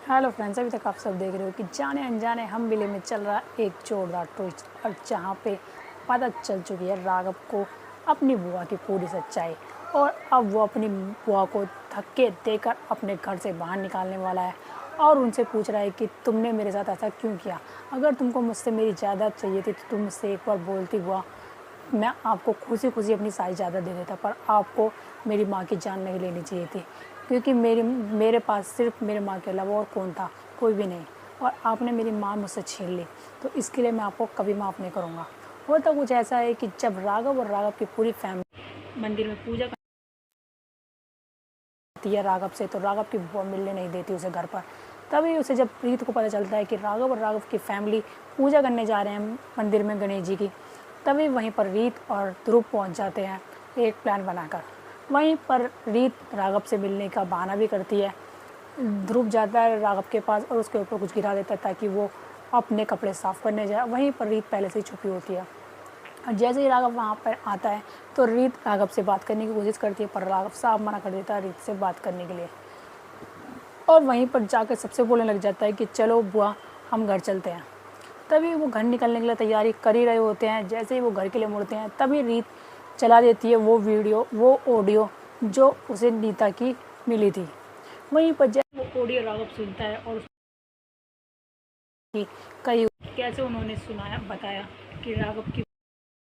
Hello friends, अभी तक आप सब देख रहे हो कि जाने अनजाने हम मिले में चल रहा एक जोरदार ट्विस्ट, और जहाँ पे पता चल चुकी है राघव को अपनी बुआ की पूरी सच्चाई। और अब वो अपनी बुआ को धक्के देकर अपने घर से बाहर निकालने वाला है और उनसे पूछ रहा है कि तुमने मेरे साथ ऐसा क्यों किया। अगर तुमको मुझसे मेरी जायदाद चाहिए थी तो तुम मुझसे एक बार बोलती बुआ, मैं आपको खुशी खुशी अपनी सारी ज़्यादा दे देता, पर आपको मेरी माँ की जान नहीं लेनी चाहिए थी, क्योंकि मेरे पास सिर्फ मेरे माँ के अलावा और कौन था, कोई भी नहीं। और आपने मेरी माँ मुझसे छीन ली, तो इसके लिए मैं आपको कभी माफ़ नहीं करूँगा। होता कुछ ऐसा है कि जब राघव और राघव की पूरी फैमिली मंदिर में पूजा करती है राघव से, तो राघव की बुआ मिलने नहीं देती उसे घर पर। तभी उसे जब प्रीत को पता चलता है कि राघव और राघव की फैमिली पूजा करने जा रहे हैं मंदिर में गणेश जी की, तभी वहीं पर रीत और ध्रुव पहुंच जाते हैं एक प्लान बनाकर। वहीं पर रीत राघव से मिलने का बहाना भी करती है। ध्रुव जाता है राघव के पास और उसके ऊपर कुछ गिरा देता है ताकि वो अपने कपड़े साफ़ करने जाए। वहीं पर रीत पहले से ही छुपी होती है, और जैसे ही राघव वहाँ पर आता है तो रीत राघव से बात करने की कोशिश करती है, पर राघव साफ मना कर देता है रीत से बात करने के लिए। और वहीं पर जाकर सबसे बोलने लग जाता है कि चलो बुआ, हम घर चलते हैं। तभी वो घर निकलने के लिए तैयारी कर ही रहे होते हैं। जैसे ही वो घर के लिए मुड़ते हैं तभी रीत चला देती है वो ऑडियो जो उसे नीता की मिली थी। वहीं पर जब वो ऑडियो राघव सुनता है और उसकी कई कैसे उन्होंने सुनाया बताया कि राघव की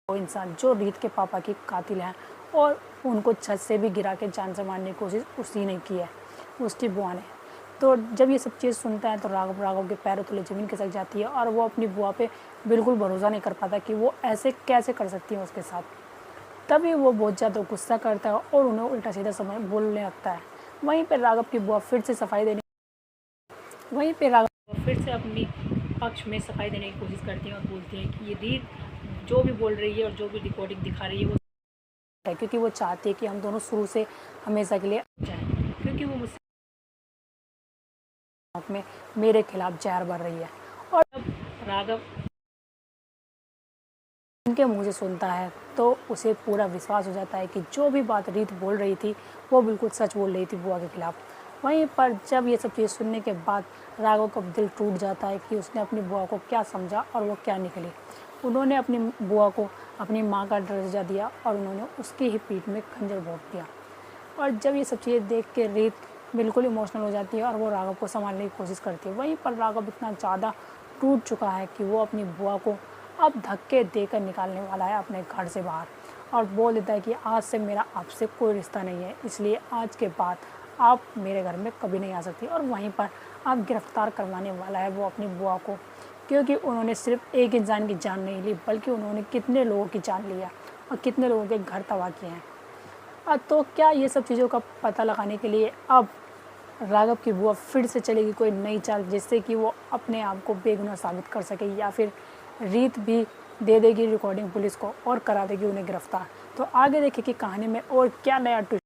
वो इंसान जो रीत के पापा की कातिल है, और उनको छत से भी गिरा के जान से मारने की कोशिश उसी ने की है, उसकी बुआ ने। तो जब ये सब चीज़ सुनता है तो राघव के पैरों तले ज़मीन खिसक जाती है, और वो अपनी बुआ पे बिल्कुल भरोसा नहीं कर पाता कि वो ऐसे कैसे कर सकती है उसके साथ। तभी वो बहुत ज़्यादा गुस्सा करता है और उन्हें उल्टा सीधा समय बोलने लगता है। वहीं पर राघव की बुआ फिर से वहीं पे राघव फिर से अपनी पक्ष में सफाई देने की कोशिश करती हैं और बोलती हैं कि ये रीत जो भी बोल रही है और जो भी रिकॉर्डिंग दिखा रही है वो है, क्योंकि वो चाहती है कि हम दोनों शुरू से हमेशा के लिए जाएं, क्योंकि वो मुझसे में मेरे खिलाफ जहर भर रही है। और जब राघव उनके मुँह से सुनता है तो उसे पूरा विश्वास हो जाता है कि जो भी बात रीत बोल रही थी वो बिल्कुल सच बोल रही थी बुआ के खिलाफ। वहीं पर जब ये सब चीज़ सुनने के बाद राघव का दिल टूट जाता है कि उसने अपनी बुआ को क्या समझा और वो क्या निकली। उन्होंने अपनी बुआ को अपनी माँ का दर्जा दिया और उन्होंने उसकी ही पीठ में खंजर भोंक दिया। और जब ये सब चीज़ें देख के रीत बिल्कुल इमोशनल हो जाती है और वो राघव को संभालने की कोशिश करती है। वहीं पर राघव इतना ज़्यादा टूट चुका है कि वो अपनी बुआ को अब धक्के देकर निकालने वाला है अपने घर से बाहर, और बोल देता है कि आज से मेरा आपसे कोई रिश्ता नहीं है, इसलिए आज के बाद आप मेरे घर में कभी नहीं आ सकती। और वहीं पर आप गिरफ्तार करवाने वाला है वो अपनी बुआ को, क्योंकि उन्होंने सिर्फ एक इंसान की जान नहीं ली बल्कि उन्होंने कितने लोगों की जान लिया और कितने लोगों के घर तबाह किए हैं। तो क्या ये सब चीज़ों का पता लगाने के लिए अब राघव की बुआ फिर से चलेगी कोई नई चाल, जिससे कि वो अपने आप को बेगुनाह साबित कर सके, या फिर रीत भी दे देगी रिकॉर्डिंग पुलिस को और करा देगी उन्हें गिरफ्तार। तो आगे देखें कि कहानी में और क्या नया ट्विस्ट